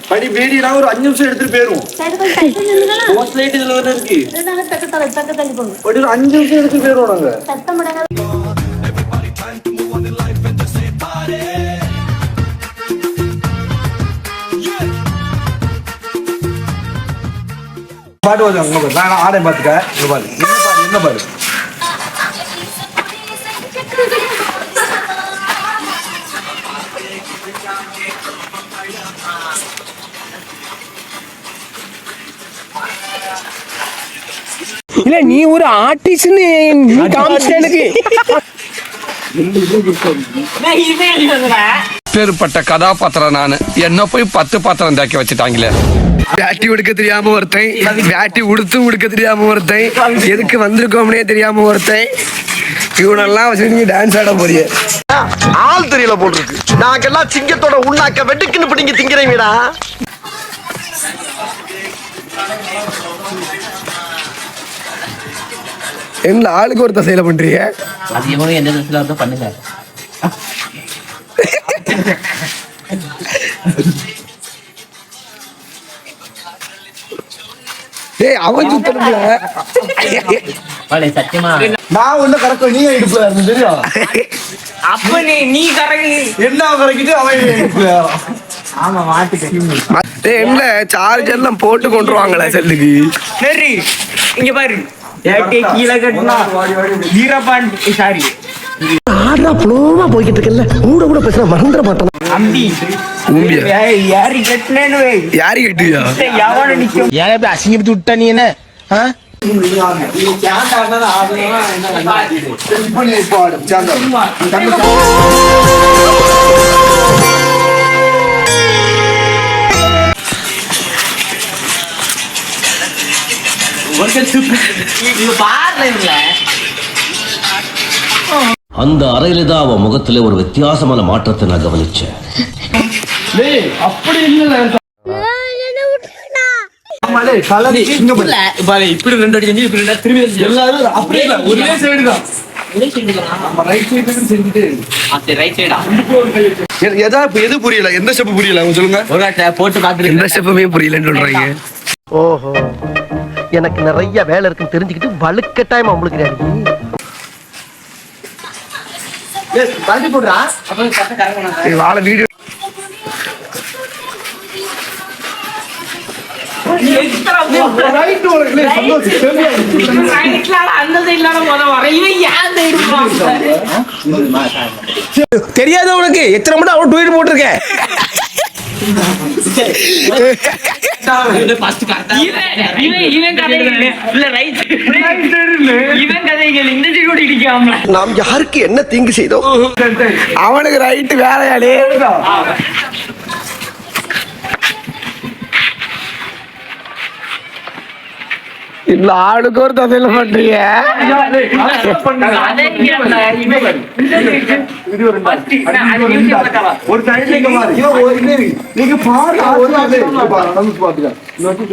படி வீடினா ஒரு 5 நிமிஷம் எடுத்துட்டு போயிரும். போஸ்ட் லைட் இதுல வந்து இருக்கு. ஒரு 5 நிமிஷம் எடுத்துட்டு போயிரும் நாங்க. பாட்டு வந்து அங்க பாரு. நான் ஆடை பாத்துக்க. இங்க பாரு. என்ன பாரு. இல்ல நீ ஒரு ஆர்டிஸ்ட்னு நீ காமிச்சிட்ட எனக்கு. பேருப்பட்ட கதாபாத்திரம் நானு என்ன போய் 10 பாத்திரம் தாக்கி வச்சுட்டாங்களே. வேட்டி உடுக்க தெரியாம ஒருத்தன், வேட்டி உடுக்க தெரியாம ஒருத்தன், எதுக்கு வந்திருக்கோம்னே தெரியாம ஒருத்தன், இவனெல்லாம் வச்சு நீங்க டான்ஸ் ஆட போறீங்க. ஆள் தெரியல போல் இருக்கு. நாங்கெல்லாம் சிங்கத்தோட உண்ணாக்க வெட்டுக்குன்னு பிடிங்க திங்கிறீங்கடா. என்ன ஆளுக்கு ஒரு தசையில பண்றீங்க? அதிகமாக எந்த தசையில பண்ணுங்க. ஏய் அவன் சுத்தணும்ல. சத்தியமா நான் ஒண்ணு கரெக்ட் நீ இடுப்புல இருந்து தெரியும். அப்ப நீ கரெக்ட் என்ன கரெக்ட் அவன் இடுப்புல. ஆமா மாட்டுக்கு என்ன சார்ஜ் எல்லாம் போட்டு கொண்டு வாங்களே செல்லுக்கு. சரி இங்க பாரு கீழே கட்டினா சாரி ஆடா புலோமா போய்கிட்டு இருக்கல. கூட பேசுற மறந்துட மாட்டேன். அம்பி யாரு கட்டினேன்னு யாரு கட்டுவியா? எவன நிக்கும் ஏன் இப்படி அசிங்கப்பட்டு விட்டா நீ என்ன? அந்த அறையில தான் அவன் முகத்துல ஒரு வித்தியாசமான மாற்றத்தை நான் கவனிச்சேன். அப்படி இல்ல இப்படி 2 அடி செஞ்சு இப்படி திரும்பி எல்லாரும் அப்படியே ஒரே சைடு தான். எது புரியல? எந்த ஸ்டெப் புரியல சொல்லுங்க. போட்டு பாத்துட்டு எந்த ஸ்டெப்புமே புரியலன்னு சொல்றாங்க. ஓஹோ, எனக்கு நிறைய வேலை இருக்குன்னு தெரிஞ்சுக்கிட்டு வலுக்கட்டாயமா உங்களுக்கு தள்ளி போடுறா. வாழ வீடியோ தெரியாத உனக்கு எத்தனை மணி அவன் ட்வீட் போட்டிருக்கேன். நாம் யாருக்கு என்ன தீங்கு செய்தோம்? அவனுக்கு ரைட்டு வேலையாளே. இல்ல ஆளுக்கு ஒரு தசையில பண்றீங்க. ஒரு சைடுல நீங்க பாருங்க.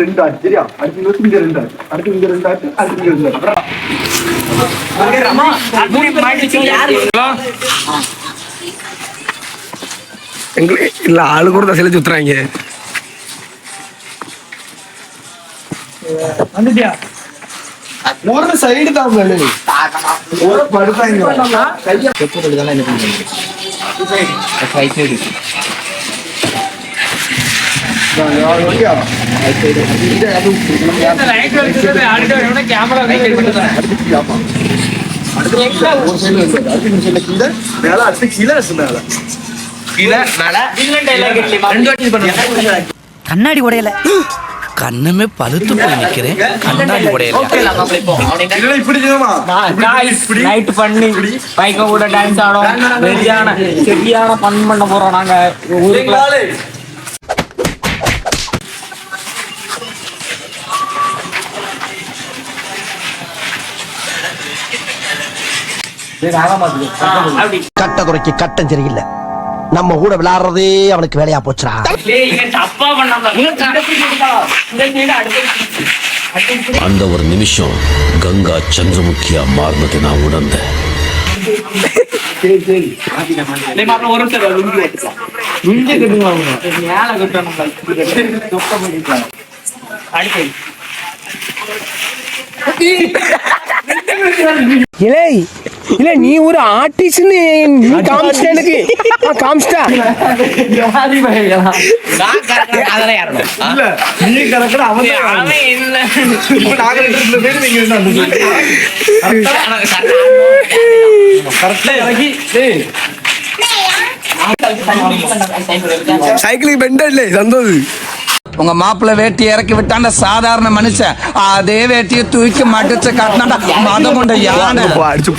2 ஆச்சு சரியா? அடுத்து 2 ஆச்சு, அடுத்து 2 ஆச்சு, அடுத்து 2 எங்களுக்கு இல்ல ஆளுக்கு ஒரு தசையில சுத்துறாங்க. ஒரு சைடு தான் ஒரு படுத்தாங்க. கண்ணாடி உடையல கண்ணமே பழுத்து போய் நிக்கிறேன். கண்ணாடி உடையல நைட் பண்ணி பைக்க கூட டான்ஸ் ஆடும். சரியான பண் பண்ண போறோம் நாங்க. கட்ட குறைக்கு கட்டம் சரியில்லை. நம்ம கூட விளையாடுறதே அவனுக்கு வேலையா போச்சுடா. அந்த ஒரு நிமிஷம் கங்கா சந்திரமுகியா மாறினதை நான் உணர்ந்தேன். இங்க கட்டுவாங்க மேல கட்டணும் தொப்ப பண்ணிக்கலாம் அடுத்து இலை இல்ல நீ ஒரு ஆர்டிஸ்ட்னு காமிச்சிட்ட எனக்கு காமிச்சிட்டா இல்ல நீ கரெக்டா அவன் இல்ல இப்ப நாங்க இந்த பேர் நீங்க என்ன கரெக்டா இறக்கி டேய் சைக்கிளுக்கு பெண்ட் இல்லை சந்தோஷ் உங்க மாப்பிள்ளை வேட்டி இறக்கி விட்டாண்ட சாதாரண மனுஷன் அதே வேட்டியை தூக்கி மடிச்சு காட்டினாண்டா மதம் கொண்ட யானை அடிச்சு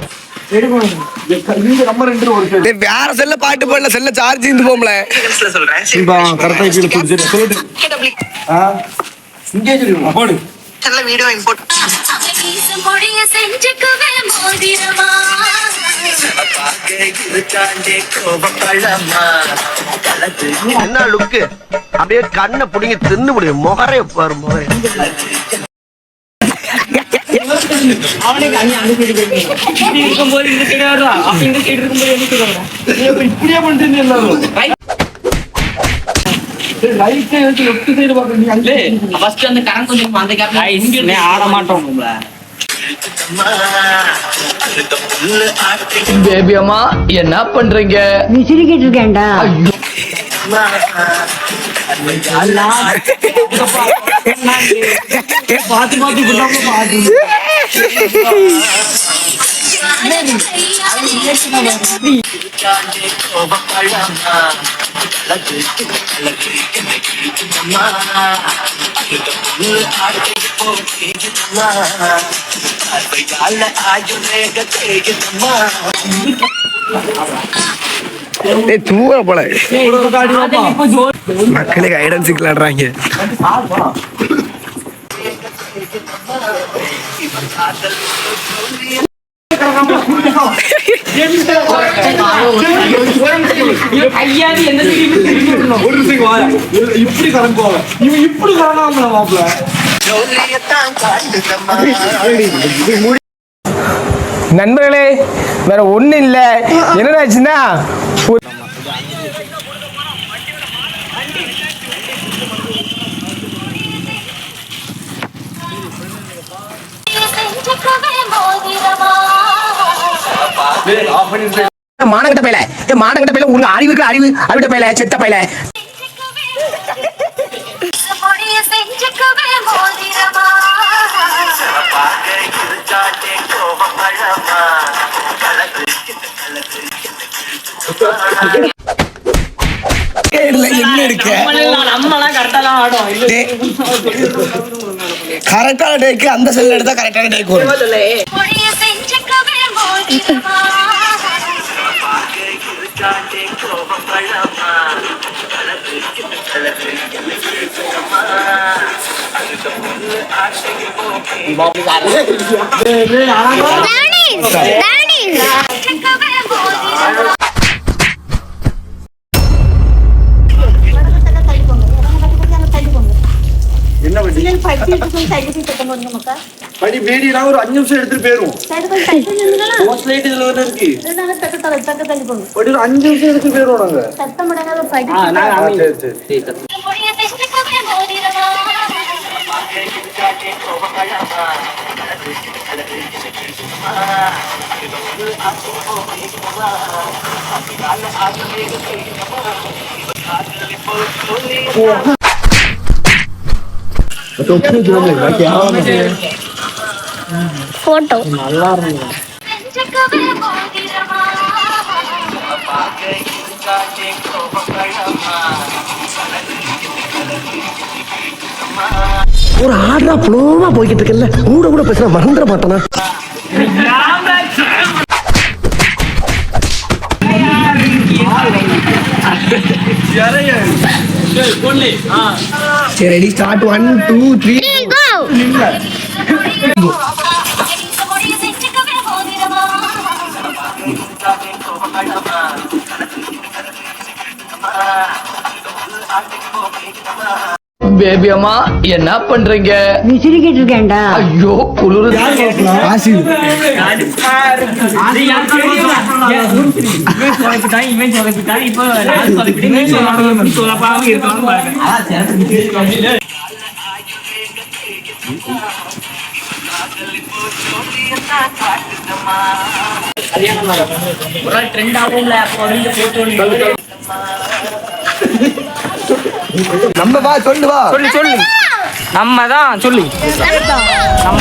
இந்த நம்பர் 2 ஒரு பேர் டேய், வேற செல்ல பாட்டு போடல செல்ல சார்ஜ் இருந்து போம்ல இப்ப கரெக்டா கீழ புடிச்சு சொல்லுங்க இங்கே தெரியுமா போடு வீடியோ இம்போர்ட் என்ன லுக்கு அப்படியே கண்ணை புடிங்கி தின்னு முடியும் முகரே பாரு முகரே அவனுக்கு அங்க இருக்கும்போது இந்த சைடு வருவா அப்ப இந்த சைடு இருக்கும்போது என்ன சொல்லுவாங்க இப்படியே பண்ணிட்டு எல்லாரும் ரைட் சைடு லெஃப்ட் சைடு பாக்க நீ அங்கே ஃபர்ஸ்ட் அந்த கரண்ட் கொஞ்சம் அந்த கரண்ட் இங்க ஆட மாட்டோம் உங்கள பேபி அம்மா என்ன பண்றீங்க நீ சிரிக்கிட்டு இருக்கேன்டா பாத்து பாத்து குண்டாம பாத்து டேய் தூர போல மக்களுக்கு ஐடன் சிக்கலாடுறாங்க ஐயாடி எந்த ஒரு நிமிஷம் வா இப்படி கரண்ட் போவ இவன் இப்படி கரண்டாமல மாப்ள நண்பர்களே வேற ஒண்ணு இல்ல என்னடாச்சுன்னா மானகட்ட பையல மானகட்ட பையல உங்க அறிவுக்கு அறிவு அவிட்ட பையல செத்த பையல என்ன எடுக்க நம்மலாம் கரெக்டா தான் ஆடும் கரெக்டான டேக்கு அந்த செல் எடுத்தா கரெக்டான டேக்கு வரும் என்ன படி பேடினா ஒரு 5 நிமிஷம் எடுத்துட்டு போயிரும் போஸ்ட் லைட் இதுல வந்து இருக்கு படி ஒரு 5 நிமிஷம் எடுத்துட்டு போயிரும் நாங்க சரி போட்டோ நல்லா இருந்தது ஒரு ஆடுறா புலோமா போய்கிட்டு இருக்கல கூட கூட பேசுற மறந்துட மாட்டானா சரி ரெடி ஸ்டார்ட் 1 2 3 go பேபி அம்மா என்ன பண்றீங்க? விசிறிக்கிட்டு இருக்கேன்டா. ஐயோ குளிரு. நம்ம வா சொல்லு வா. சொல்லு நம்ம தான் சொல்லு. நம்ம